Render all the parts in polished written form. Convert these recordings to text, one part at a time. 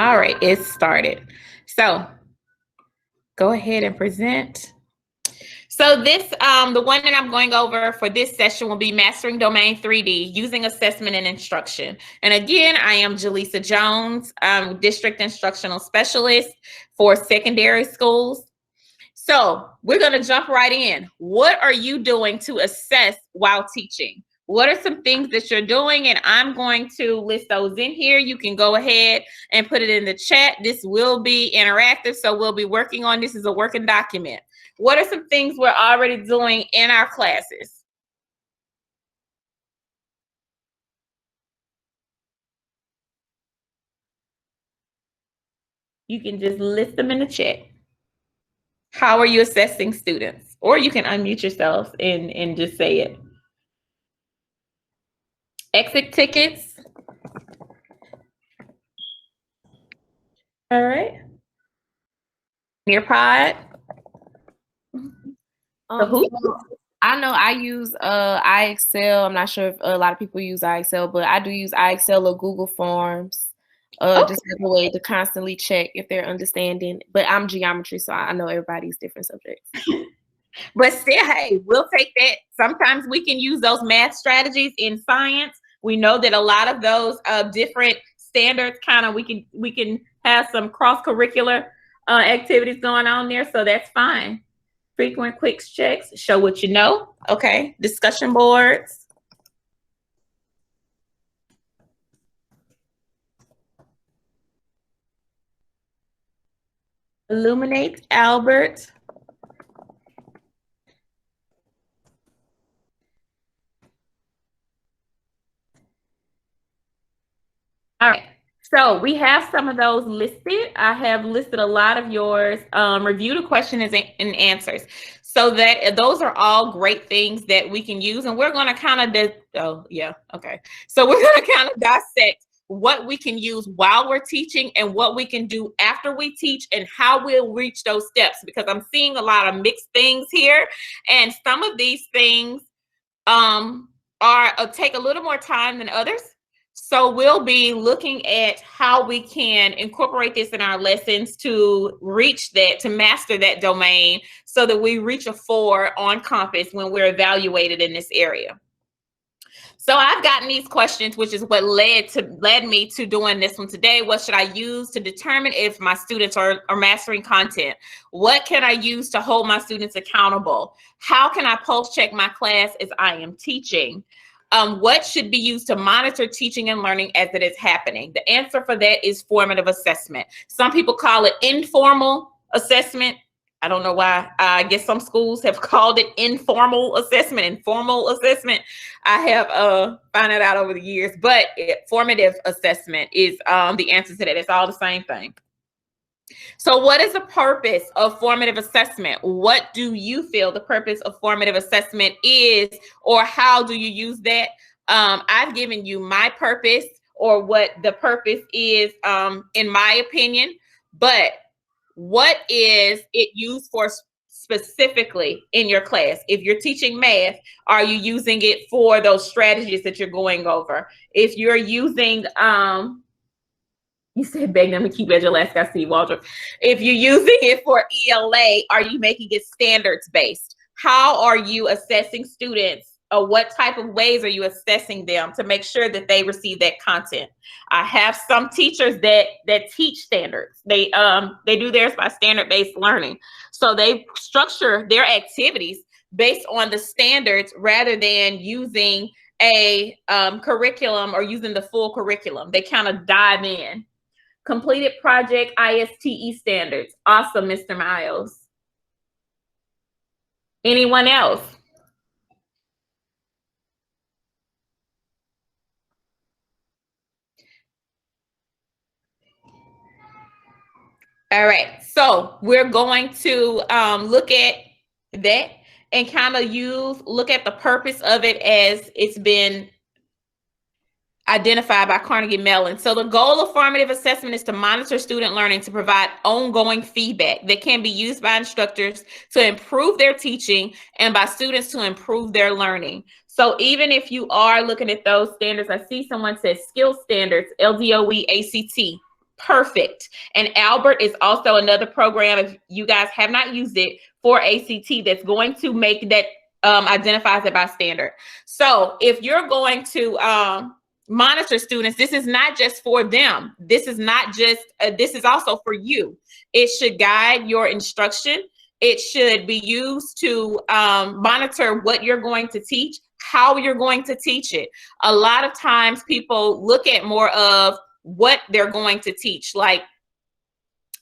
All right, it's started. So go ahead and present. So this, the one that I'm going over for this session will be Mastering Domain 3D using assessment and instruction. And again, I am Jaleesa Jones, District Instructional Specialist for secondary schools. So we're going to jump right in. What are you doing to assess while teaching? What are some things that you're doing? And I'm going to list those in here. You can go ahead and put it in the chat. This will be interactive, so we'll be working on this as a working document. What are some things we're already doing in our classes? You can just list them in the chat. How are you assessing students? Or you can unmute yourself and just say it. Exit tickets. All right. Nearpod. I know I use iExcel. I'm not sure if a lot of people use iExcel, but I do use iExcel or Google Forms. Just as a way to constantly check if they're understanding. But I'm geometry, so I know everybody's different subjects. But still, hey, we'll take that. Sometimes we can use those math strategies in science. We know that a lot of those different standards we can have some cross-curricular activities going on there, so that's fine. Frequent quick checks, show what you know. Okay, discussion boards. Illuminate Albert. All right, so we have some of those listed. I have listed a lot of yours. Review the questions and answers. So that those are all great things that we can use. And we're going to kind of, so we're going to kind of dissect what we can use while we're teaching and what we can do after we teach and how we'll reach those steps, because I'm seeing a lot of mixed things here. And some of these things take a little more time than others. So we'll be looking at how we can incorporate this in our lessons to reach that, to master that domain so that we reach a 4 on Compass when we're evaluated in this area. So I've gotten these questions, which is what led me to doing this one today. What should I use to determine if my students are mastering content? What can I use to hold my students accountable? How can I pulse check my class as I am teaching? What should be used to monitor teaching and learning as it is happening? The answer for that is formative assessment. Some people call it informal assessment. I don't know why. I guess some schools have called it informal assessment and formal assessment. I have found it out over the years, but formative assessment is the answer to that. It's all the same thing. So what is the purpose of formative assessment? What do you feel the purpose of formative assessment is, or how do you use that? I've given you my purpose, or what the purpose is in my opinion, but what is it used for specifically in your class? If you're teaching math, are you using it for those strategies that you're going over? If you're using, you said beg them to keep at your last guy, Steve Waldrop. If you're using it for ELA, are you making it standards based? How are you assessing students? Or what type of ways are you assessing them to make sure that they receive that content? I have some teachers that teach standards. They do theirs by standard-based learning. So they structure their activities based on the standards rather than using a curriculum or using the full curriculum. They kind of dive in. Completed project ISTE standards. Awesome, Mr. Miles. Anyone else? All right, so we're going to look at that and kind of look at the purpose of it as it's been identified by Carnegie Mellon. So the goal of formative assessment is to monitor student learning, to provide ongoing feedback that can be used by instructors to improve their teaching and by students to improve their learning. So even if you are looking at those standards, I see someone says skill standards, LDOE, ACT. perfect. And Albert is also another program, if you guys have not used it, for ACT that's going to make that identifies it by standard. So if you're going to monitor students, this is not just for them. This is not just, this is also for you. It should guide your instruction. It should be used to monitor what you're going to teach, how you're going to teach it. A lot of times people look at more of what they're going to teach, like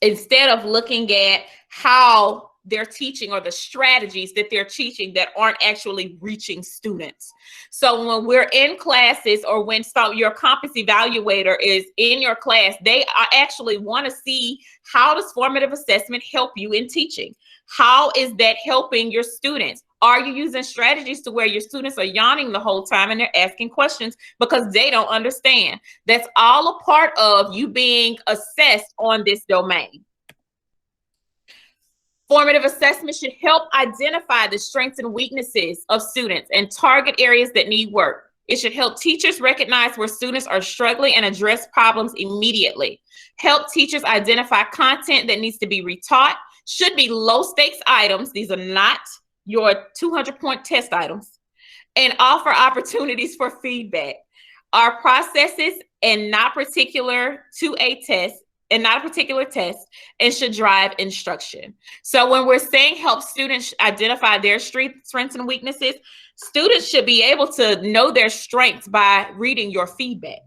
instead of looking at how they're teaching or the strategies that they're teaching that aren't actually reaching students. So when we're in classes, or when your compass evaluator is in your class, they actually want to see, how does formative assessment help you in teaching? How is that helping your students? Are you using strategies to where your students are yawning the whole time and they're asking questions because they don't understand? That's all a part of you being assessed on this domain. Formative assessment should help identify the strengths and weaknesses of students and target areas that need work. It should help teachers recognize where students are struggling and address problems immediately. Help teachers identify content that needs to be retaught. Should be low stakes items. These are not your 200-point test items. And offer opportunities for feedback. Our processes and not particular to a test, and not a particular test, and should drive instruction. So when we're saying help students identify their strengths and weaknesses, students should be able to know their strengths by reading your feedback.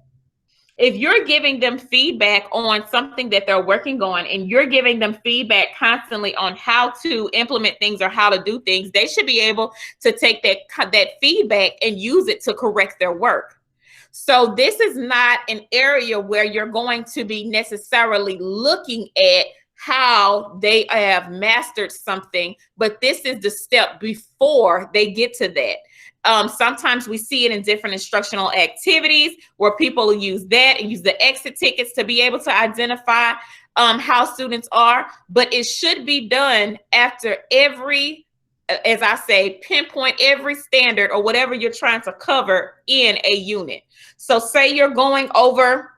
If you're giving them feedback on something that they're working on, and you're giving them feedback constantly on how to implement things or how to do things, they should be able to take that feedback and use it to correct their work. So this is not an area where you're going to be necessarily looking at how they have mastered something, but this is the step before they get to that. Sometimes we see it in different instructional activities where people use that and use the exit tickets to be able to identify how students are, but it should be done after every, as I say, pinpoint every standard or whatever you're trying to cover in a unit. So say you're going over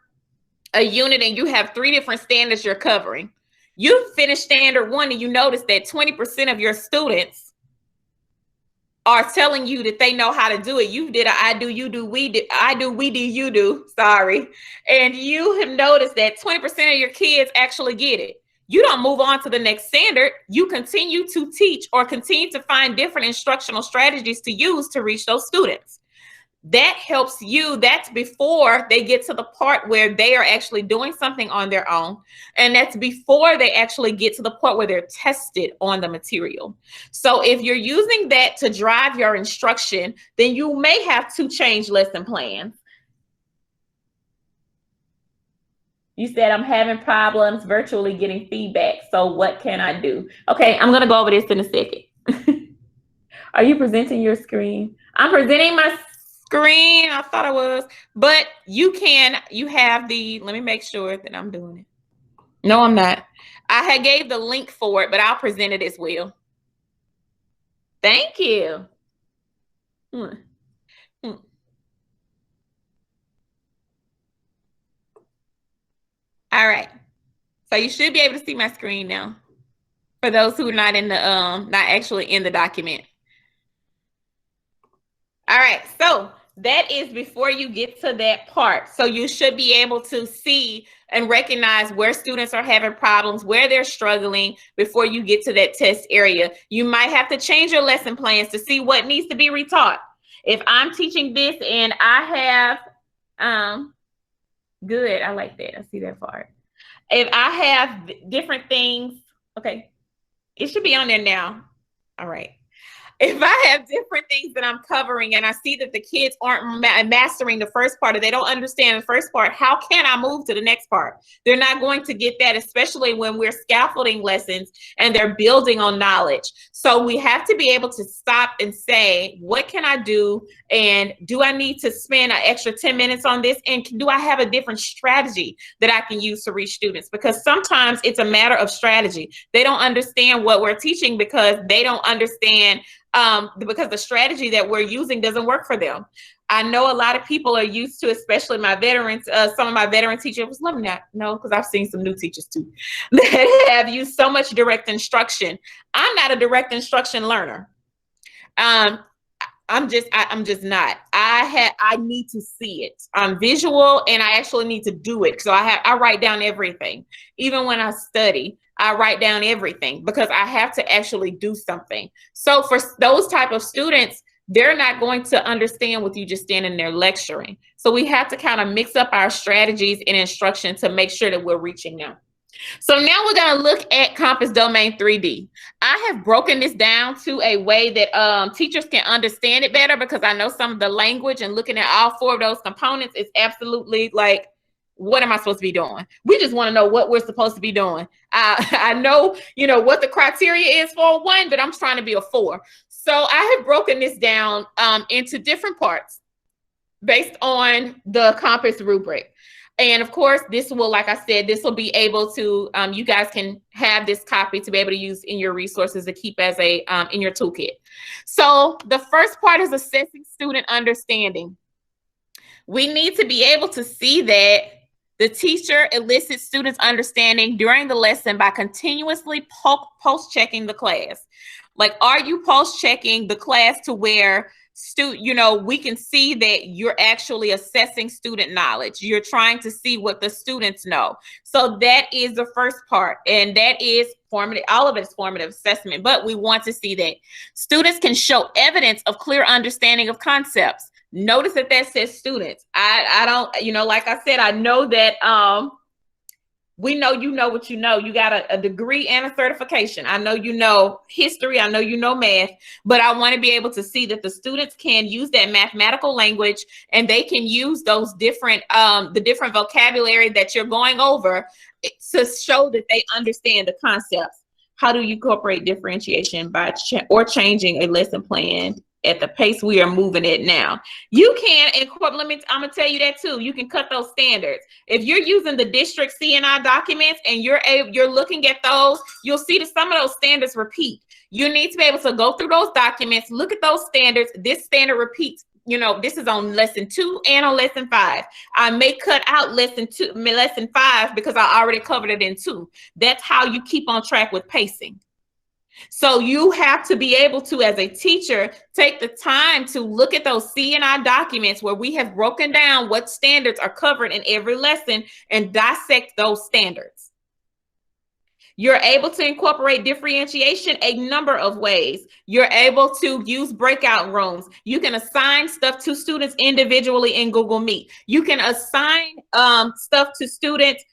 a unit and you have 3 different standards you're covering. You finish standard 1 and you notice that 20% of your students are telling you that they know how to do it. You did a I do, you do, we do, I do, we do, you do, sorry. And you have noticed that 20% of your kids actually get it. You don't move on to the next standard. You continue to teach or continue to find different instructional strategies to use to reach those students. That helps you. That's before they get to the part where they are actually doing something on their own. And that's before they actually get to the point where they're tested on the material. So if you're using that to drive your instruction, then you may have to change lesson plans. You said, I'm having problems virtually getting feedback. So what can I do? Okay, I'm going to go over this in a second. Are you presenting your screen? I'm presenting my screen. I thought I was, but you have the, let me make sure that I'm doing it. No, I'm not. I had gave the link for it, but I'll present it as well. Thank you. All right. So you should be able to see my screen now. For those who are not in the not actually in the document. All right. So that is before you get to that part. So you should be able to see and recognize where students are having problems, where they're struggling before you get to that test area. You might have to change your lesson plans to see what needs to be retaught. If I'm teaching this and I have good, I like that. I see that part. If I have different things, okay, it should be on there now. All right. If I have different things that I'm covering and I see that the kids aren't mastering the first part or they don't understand the first part, how can I move to the next part? They're not going to get that, especially when we're scaffolding lessons and they're building on knowledge. So we have to be able to stop and say, what can I do? And do I need to spend an extra 10 minutes on this? And do I have a different strategy that I can use to reach students? Because sometimes it's a matter of strategy. They don't understand what we're teaching because they don't understand because the strategy that we're using doesn't work for them. I know a lot of people are used to, especially my veterans, some of my veteran teachers, let me not know, because I've seen some new teachers too, that have used so much direct instruction. I'm not a direct instruction learner. I'm just not. I need to see it. I'm visual, and I actually need to do it. So I write down everything. Even when I study, I write down everything because I have to actually do something. So for those type of students, they're not going to understand with you just standing there lecturing. So we have to kind of mix up our strategies and instruction to make sure that we're reaching them. So now we're going to look at Compass Domain 3D. I have broken this down to a way that teachers can understand it better, because I know some of the language and looking at all 4 of those components is absolutely like, what am I supposed to be doing? We just want to know what we're supposed to be doing. I know, what the criteria is for a 1, but I'm trying to be a 4. So I have broken this down into different parts based on the Compass rubric. And of course, this will, like I said, this will be able to, you guys can have this copy to be able to use in your resources to keep as a, in your toolkit. So the first part is assessing student understanding. We need to be able to see that the teacher elicits students' understanding during the lesson by continuously post-checking the class. Like, are you post-checking the class to where we can see that you're actually assessing student knowledge. You're trying to see what the students know. So that is the first part, and that is formative. All of it is formative assessment, but we want to see that students can show evidence of clear understanding of concepts. Notice that says students. I don't, like I said, I know that we know you know what you know. You got a degree and a certification. I know you know history. I know you know math, but I want to be able to see that the students can use that mathematical language, and they can use those different, the different vocabulary that you're going over to show that they understand the concepts. How do you incorporate differentiation by changing a lesson plan at the pace we are moving it now? You can incorporate, I'm gonna tell you that too. You can cut those standards. If you're using the district CNI documents and you're looking at those, you'll see that some of those standards repeat. You need to be able to go through those documents, look at those standards. This standard repeats. This is on lesson 2 and on lesson 5. I may cut out lesson 5 because I already covered it in 2. That's how you keep on track with pacing. So you have to be able to, as a teacher, take the time to look at those CNI documents where we have broken down what standards are covered in every lesson and dissect those standards. You're able to incorporate differentiation a number of ways. You're able to use breakout rooms. You can assign stuff to students individually in Google Meet. You can assign stuff to students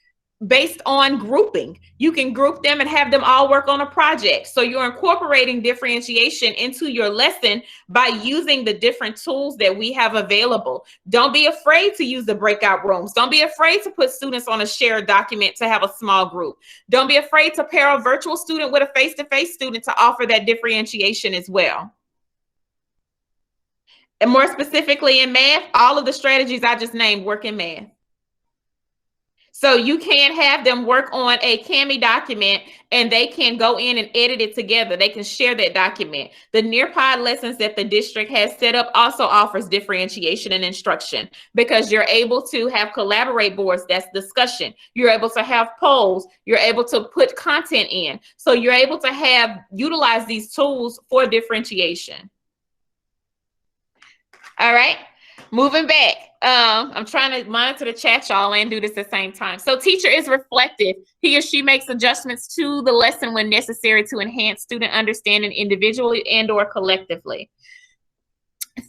based on grouping. You can group them and have them all work on a project. So you're incorporating differentiation into your lesson by using the different tools that we have available. Don't be afraid to use the breakout rooms. Don't be afraid to put students on a shared document to have a small group. Don't be afraid to pair a virtual student with a face-to-face student to offer that differentiation as well. And more specifically in math, all of the strategies I just named work in math. So you can have them work on a CAMI document and they can go in and edit it together. They can share that document. The Nearpod lessons that the district has set up also offers differentiation and instruction, because you're able to have collaborate boards. That's discussion. You're able to have polls. You're able to put content in. So you're able to utilize these tools for differentiation. All right. Moving back, I'm trying to monitor the chat, y'all, and do this at the same time. So teacher is reflective. He or she makes adjustments to the lesson when necessary to enhance student understanding individually and or collectively.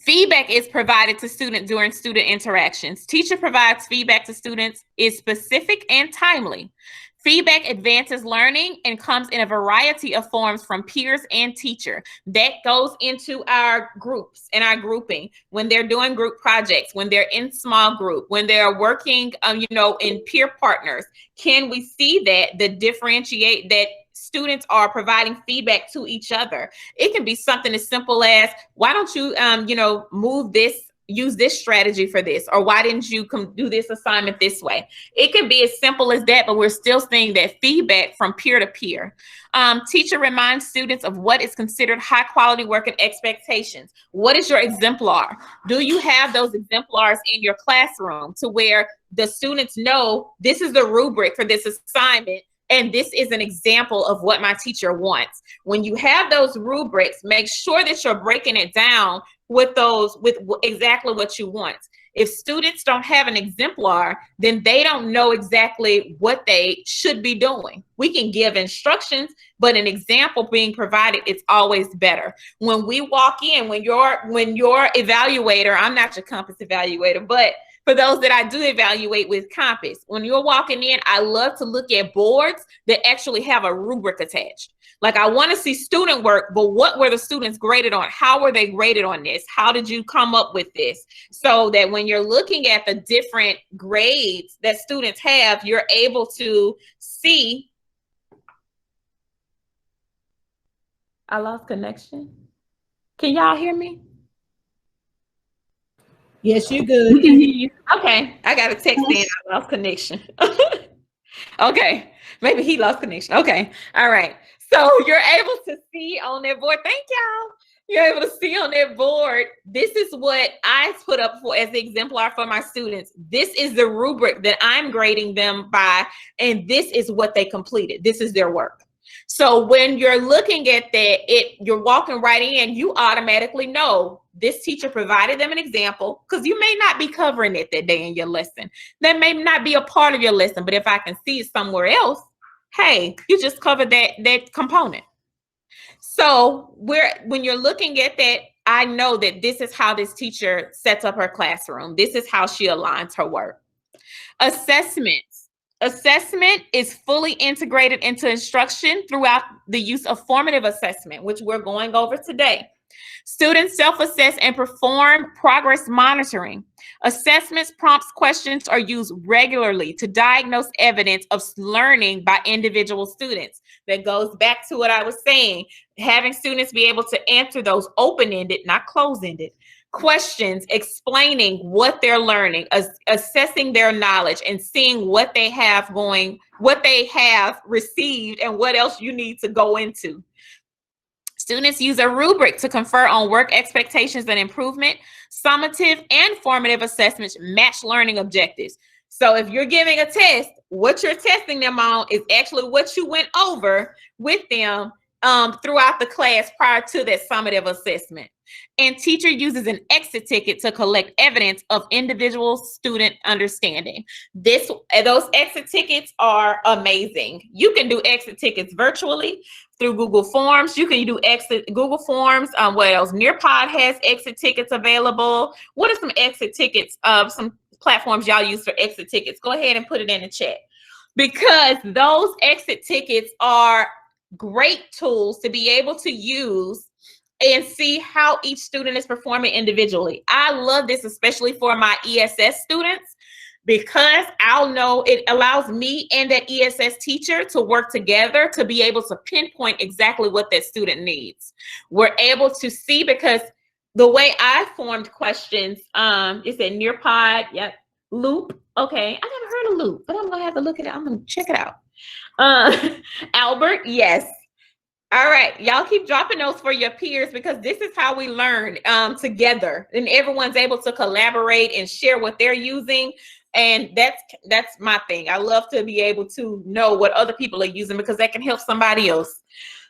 Feedback is provided to students during student interactions. Teacher provides feedback to students is specific and timely. Feedback advances learning and comes in a variety of forms from peers and teacher. That goes into our groups and our grouping, when they're doing group projects, when they're in small group, when they're working, in peer partners. Can we see that differentiate that students are providing feedback to each other? It can be something as simple as, why don't you, move this, use this strategy for this? Or why didn't you do this assignment this way? It can be as simple as that, but we're still seeing that feedback from peer to peer. Teacher reminds students of what is considered high quality work and expectations. What is your exemplar? Do you have those exemplars in your classroom to where the students know this is the rubric for this assignment, and this is an example of what my teacher wants? When you have those rubrics, make sure that you're breaking it down with exactly what you want. If students don't have an exemplar, then they don't know exactly what they should be doing. We can give instructions, but an example being provided, it's always better. When we walk in, when your evaluator, I'm not your Compass evaluator, but for those that I do evaluate with Compass, when you're walking in, I love to look at boards that actually have a rubric attached. Like, I want to see student work, but what were the students graded on? How were they graded on this? How did you come up with this? So that when you're looking at the different grades that students have, you're able to see. I lost connection. Can y'all hear me? Yes, you're good. We can hear you. Okay, I got a text in. I lost connection. Okay, maybe he lost connection. Okay, all right. So you're able to see on that board. Thank y'all. You're able to see on that board. This is what I put up for as the exemplar for my students. This is the rubric that I'm grading them by, and this is what they completed. This is their work. So when you're looking at that, you're walking right in, you automatically know this teacher provided them an example, because you may not be covering it that day in your lesson. That may not be a part of your lesson, but if I can see it somewhere else, hey, you just covered that component. So when you're looking at that, I know that this is how this teacher sets up her classroom. This is how she aligns her work. Assessment is fully integrated into instruction throughout the use of formative assessment, which we're going over today. Students self-assess and perform progress monitoring. Assessments, prompts, questions are used regularly to diagnose evidence of learning by individual students. That goes back to what I was saying, having students be able to answer those open-ended, not closed-ended, questions explaining what they're learning, assessing their knowledge, and seeing what they have received and what else you need to go into. Students use a rubric to confer on work expectations and improvement. Summative and formative assessments match learning objectives. So if you're giving a test, what you're testing them on is actually what you went over with them throughout the class prior to that summative assessment. And teacher uses an exit ticket to collect evidence of individual student understanding. Those exit tickets are amazing. You can do exit tickets virtually through Google Forms. You can do Google Forms. What else? Nearpod has exit tickets available. What are some exit tickets? Some platforms y'all use for exit tickets? Go ahead and put it in the chat, because those exit tickets are great tools to be able to use and see how each student is performing individually. I love this, especially for my ESS students, because I'll know it allows me and that ESS teacher to work together to be able to pinpoint exactly what that student needs. We're able to see, because the way I formed questions, it said Nearpod, yep, Loop. Okay, I never heard of Loop, but I'm gonna have to look at it. I'm gonna check it out. Albert, yes. All right, y'all keep dropping those for your peers, because this is how we learn together, and everyone's able to collaborate and share what they're using. And that's my thing. I love to be able to know what other people are using, because that can help somebody else.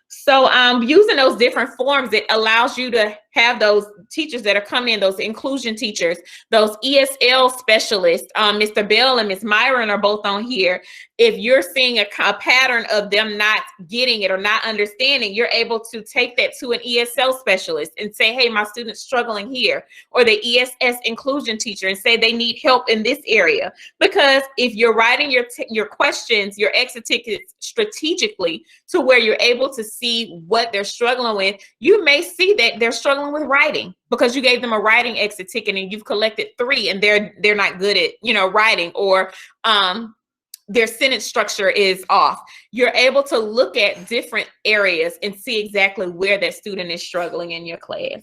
So using those different forms, it allows you to have those teachers that are coming in, those inclusion teachers, those ESL specialists. Mr. Bell and Ms. Myron are both on here. If you're seeing a pattern of them not getting it or not understanding, you're able to take that to an ESL specialist and say, hey, my student's struggling here. Or the ESS inclusion teacher and say they need help in this area. Because if you're writing your questions, your exit tickets strategically to where you're able to see what they're struggling with, you may see that they're struggling with writing because you gave them a writing exit ticket and you've collected 3 and they're not good at writing, or their sentence structure is off. You're able to look at different areas and see exactly where that student is struggling in your class.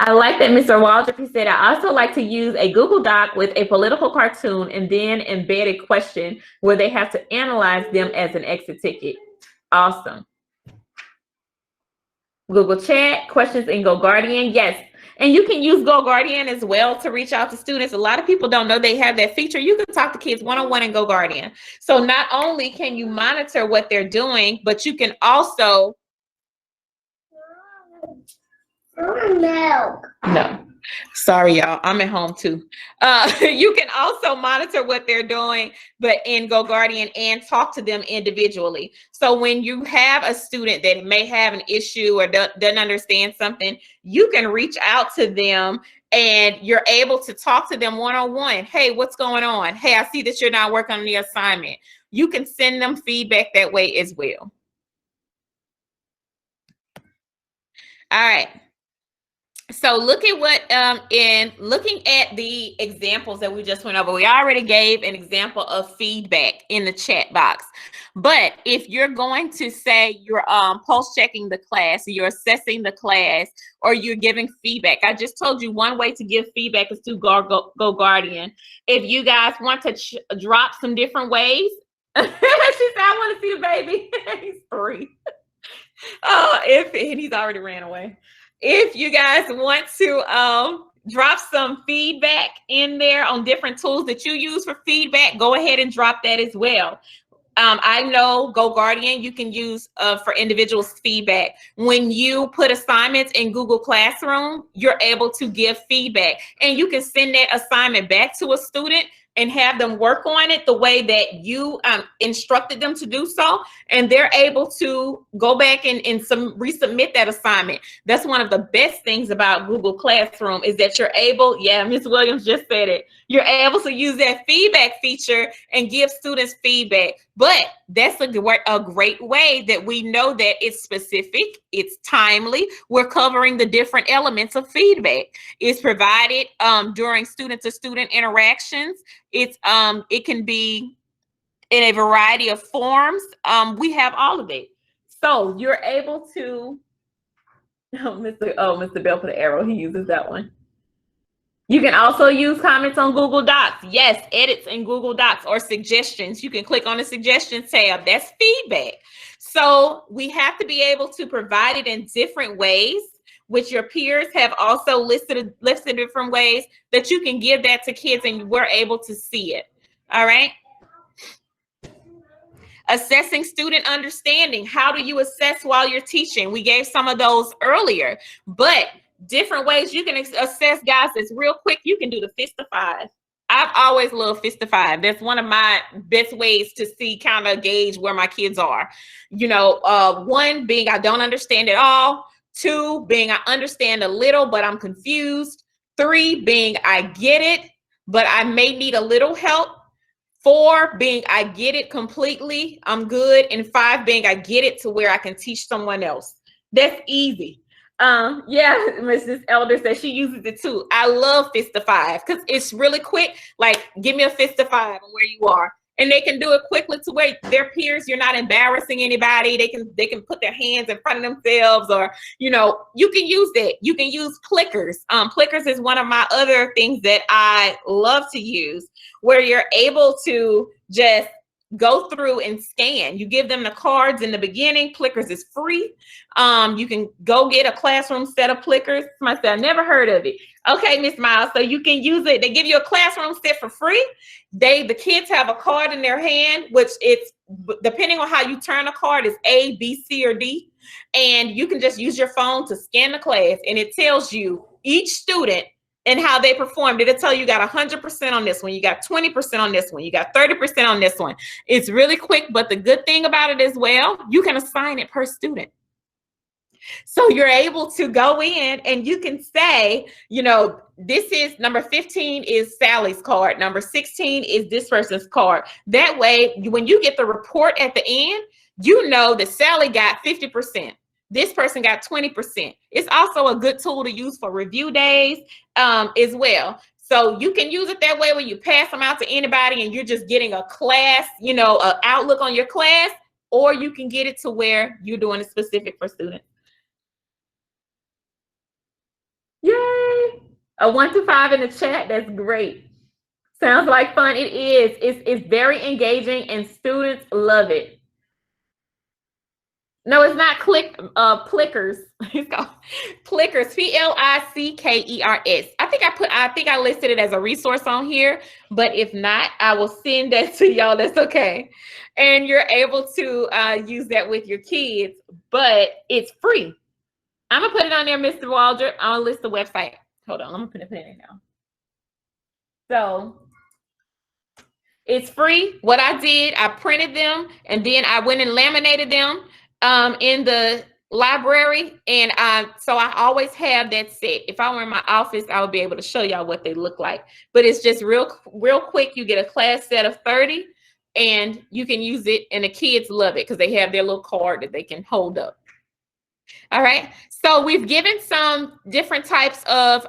I like that Mr. Waldrop, he said, I also like to use a Google Doc with a political cartoon and then embed a question where they have to analyze them as an exit ticket. Awesome. Google Chat, questions in GoGuardian. Yes. And you can use GoGuardian as well to reach out to students. A lot of people don't know they have that feature. You can talk to kids one-on-one in GoGuardian. So not only can you monitor what they're doing, but you can also... No. Sorry, y'all. I'm at home too. You can also monitor what they're doing, but in GoGuardian, and talk to them individually. So when you have a student that may have an issue or doesn't understand something, you can reach out to them and you're able to talk to them one-on-one. Hey, what's going on? Hey, I see that you're not working on the assignment. You can send them feedback that way as well. All right. So look at what, in looking at the examples that we just went over, we already gave an example of feedback in the chat box. But if you're going to say you're pulse checking the class, you're assessing the class, or you're giving feedback, I just told you one way to give feedback is to GoGuardian. If you guys want to drop some different ways, she said, I want to see the baby. He's 3. Oh, and he's already ran away. If you guys want to drop some feedback in there on different tools that you use for feedback, go ahead and drop that as well. I know GoGuardian you can use for individuals feedback. When you put assignments in Google Classroom, you're able to give feedback, and you can send that assignment back to a student and have them work on it the way that you instructed them to do so, and they're able to go back and resubmit that assignment. That's one of the best things about Google Classroom, is that you're able, yeah, Ms. Williams just said it, you're able to use that feedback feature and give students feedback. But that's a great way that we know that it's specific, it's timely. We're covering the different elements of feedback. It's provided during student-to-student interactions. It can be in a variety of forms. We have all of it. So you're able to, Mr. Bell put an arrow, he uses that one. You can also use comments on Google Docs. Yes, edits in Google Docs or suggestions. You can click on the suggestions tab. That's feedback. So we have to be able to provide it in different ways, which your peers have also listed different ways that you can give that to kids and we're able to see it. All right. Assessing student understanding. How do you assess while you're teaching? We gave some of those earlier, but different ways you can assess, guys. It's real quick. You can do the fist of 5. I've always loved fist of 5. That's one of my best ways to see, kind of gauge where my kids are. You know, 1 being I don't understand at all. 2 being I understand a little, but I'm confused. 3 being I get it, but I may need a little help. 4 being I get it completely, I'm good. And 5 being I get it to where I can teach someone else. That's easy. Yeah, Mrs. Elder says she uses it too. I love fist of 5 because it's really quick. Like, give me a fist of 5 on where you are. And they can do it quickly to where their peers, you're not embarrassing anybody. They can put their hands in front of themselves, or, you know, you can use that. You can use clickers. Clickers is one of my other things that I love to use, where you're able to just go through and scan. You give them the cards in the beginning. Clickers is free. You can go get a classroom set of clickers. Somebody said, I never heard of it. Okay, Miss Miles, so you can use it. They give you a classroom set for free. The kids have a card in their hand, which it's, depending on how you turn a card, is A, B, C, or D. And you can just use your phone to scan the class, and it tells you each student and how they performed. It'll tell you got 100% on this one, you got 20% on this one, you got 30% on this one. It's really quick, but the good thing about it as well, you can assign it per student. So you're able to go in and you can say, you know, this is number 15 is Sally's card, number 16 is this person's card. That way, when you get the report at the end, you know that Sally got 50%. This person got 20%. It's also a good tool to use for review days as well. So you can use it that way when you pass them out to anybody and you're just getting a class, you know, an outlook on your class, or you can get it to where you're doing it specific for students. Yay! A 1 to 5 in the chat. That's great. Sounds like fun. It is. It's very engaging and students love it. No, it's not Plickers. It's called Plickers. Plickers. I think I listed it as a resource on here, but if not, I will send that to y'all. That's okay. And you're able to use that with your kids, but it's free. I'm gonna put it on there, Mr. Waldrop. I'll list the website. Hold on, I'm gonna put it in now. So it's free. What I did, I printed them and then I went and laminated them in the library. And so I always have that set. If I were in my office, I would be able to show y'all what they look like. But it's just real quick. You get a class set of 30 and you can use it. And the kids love it because they have their little card that they can hold up. All right, so we've given some different types of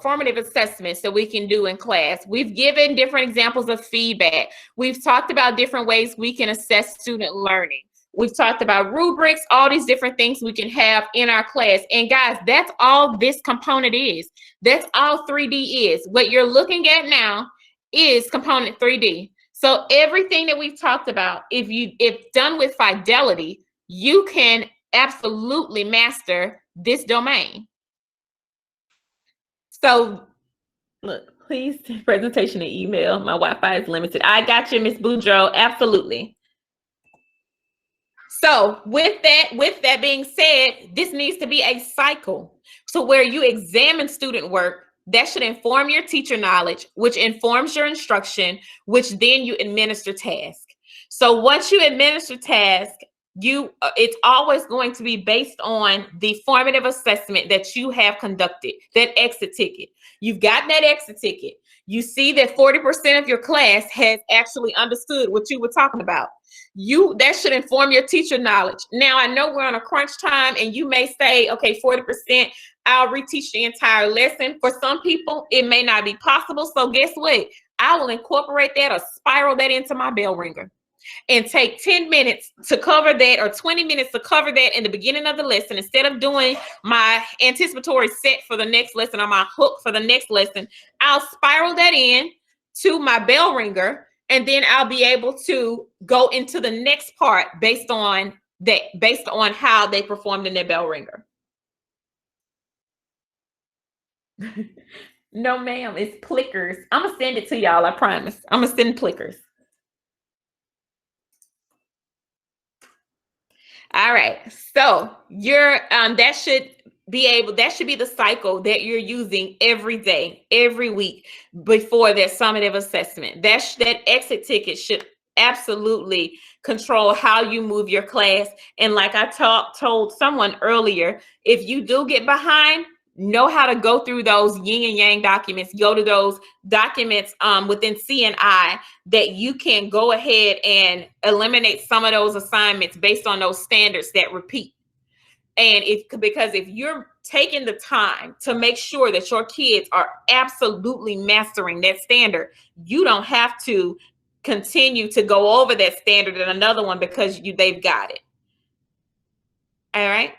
formative assessments that we can do in class. We've given different examples of feedback. We've talked about different ways we can assess student learning. We've talked about rubrics, all these different things we can have in our class. And guys, that's all this component is. That's all 3D is. What you're looking at now is component 3D. So everything that we've talked about, if done with fidelity, you can absolutely master this domain. So look, please presentation and email. My Wi-Fi is limited. I got you, Miss Boudreaux. Absolutely. So with that being said, this needs to be a cycle. So where you examine student work, that should inform your teacher knowledge, which informs your instruction, which then you administer task. So once you administer task, it's always going to be based on the formative assessment that you have conducted, that exit ticket. You've gotten that exit ticket. You see that 40% of your class has actually understood what you were talking about. That should inform your teacher knowledge. Now, I know we're on a crunch time and you may say, okay, 40%, I'll reteach the entire lesson. For some people, it may not be possible. So guess what? I will incorporate that or spiral that into my bell ringer. And take 10 minutes to cover that or 20 minutes to cover that in the beginning of the lesson. Instead of doing my anticipatory set for the next lesson or my hook for the next lesson, I'll spiral that in to my bell ringer, and then I'll be able to go into the next part based on how they performed in their bell ringer. No, ma'am, it's Plickers. I'm gonna send it to y'all, I promise. I'm gonna send Plickers. All right, so that should be the cycle that you're using every day, every week before that summative assessment. That exit ticket should absolutely control how you move your class. And like I told someone earlier, if you do get behind, know how to go through those yin and yang documents, go to those documents within C&I that you can go ahead and eliminate some of those assignments based on those standards that repeat. And because if you're taking the time to make sure that your kids are absolutely mastering that standard, you don't have to continue to go over that standard in another one because they've got it. All right.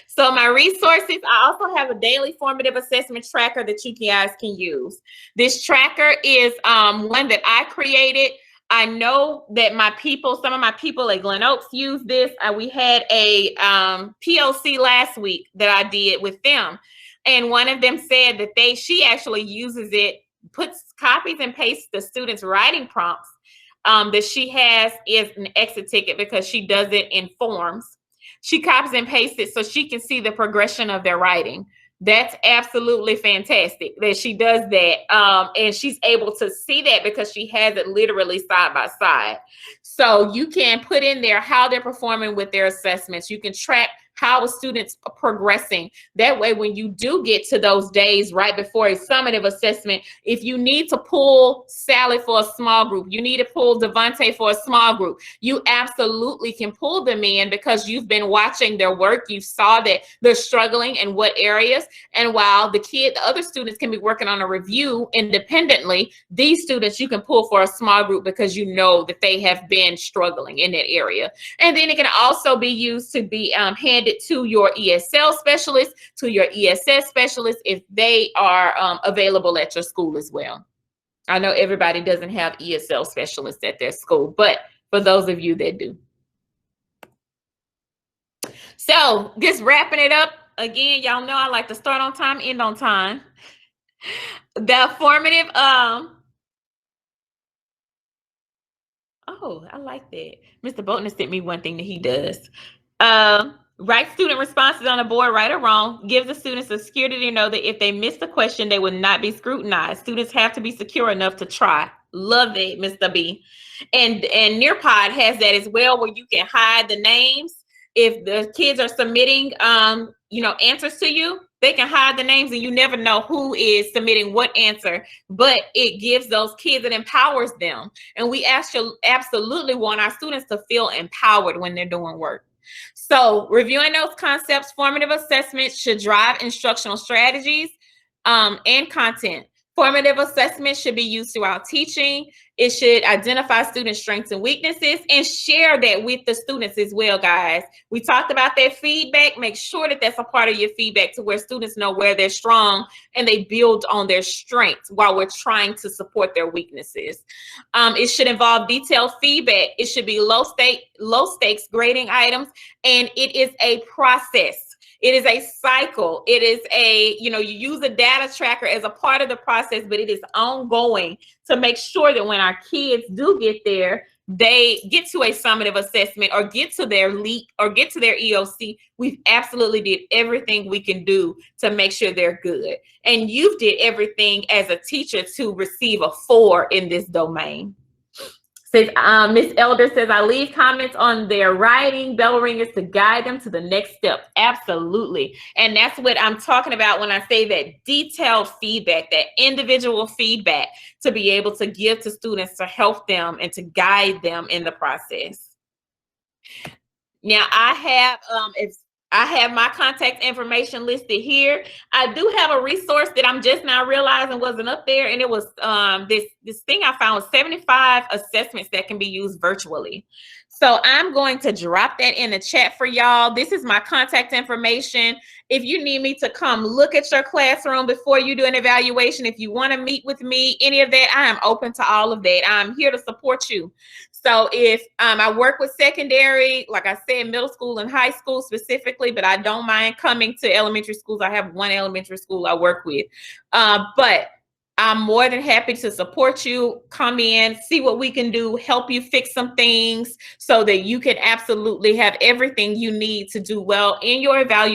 So my resources, I also have a daily formative assessment tracker that you guys can use. This tracker is one that I created. I know that some of my people at Glen Oaks use this. We had a POC last week that I did with them. And one of them said that she actually uses it, copies and pastes the students' writing prompts that she has is an exit ticket because she does it in forms. She copies and pastes it so she can see the progression of their writing. That's absolutely fantastic that she does that. And she's able to see that because she has it literally side by side. So you can put in there how they're performing with their assessments. You can track how a student's progressing. That way, when you do get to those days right before a summative assessment, if you need to pull Sally for a small group, you need to pull Devontae for a small group, you absolutely can pull them in because you've been watching their work. You saw that they're struggling in what areas. And while the other students can be working on a review independently, these students you can pull for a small group because you know that they have been struggling in that area. And then it can also be used to be handed recommend it to your ESL specialist, to your ESS specialist, if they are available at your school as well. I know everybody doesn't have ESL specialists at their school, but for those of you that do. So just wrapping it up, again, y'all know I like to start on time, end on time. The formative, oh, I like that. Mr. Bolton sent me one thing that he does. Write student responses on the board, right or wrong. Gives the students the security to know that if they miss the question, they will not be scrutinized. Students have to be secure enough to try. Love it, Mr. B. And Nearpod has that as well, where you can hide the names. If the kids are submitting, answers to you, they can hide the names and you never know who is submitting what answer, but it gives those kids, it empowers them. And we absolutely want our students to feel empowered when they're doing work. So reviewing those concepts, formative assessments should drive instructional strategies and content. Formative assessment should be used throughout teaching. It should identify student strengths and weaknesses and share that with the students as well, guys. We talked about that feedback. Make sure that that's a part of your feedback to where students know where they're strong and they build on their strengths while we're trying to support their weaknesses. It should involve detailed feedback. It should be low stakes grading items, and it is a process. It is a cycle. It is you use a data tracker as a part of the process, but it is ongoing to make sure that when our kids do get there, they get to a summative assessment or get to their LEAP or get to their EOC. We've absolutely did everything we can do to make sure they're good. And you've did everything as a teacher to receive a 4 in this domain. Miss Elder says, I leave comments on their writing bell ringers to guide them to the next step. Absolutely. And that's what I'm talking about when I say that detailed feedback, that individual feedback to be able to give to students to help them and to guide them in the process. Now I have my contact information listed here. I do have a resource that I'm just now realizing wasn't up there, and it was this thing I found was 75 assessments that can be used virtually. So I'm going to drop that in the chat for y'all. This is my contact information. If you need me to come look at your classroom before you do an evaluation, if you want to meet with me, any of that, I am open to all of that. I'm here to support you. So if I work with secondary, like I said, middle school and high school specifically, but I don't mind coming to elementary schools. I have one elementary school I work with, but I'm more than happy to support you. Come in, see what we can do, help you fix some things so that you can absolutely have everything you need to do well in your evaluation.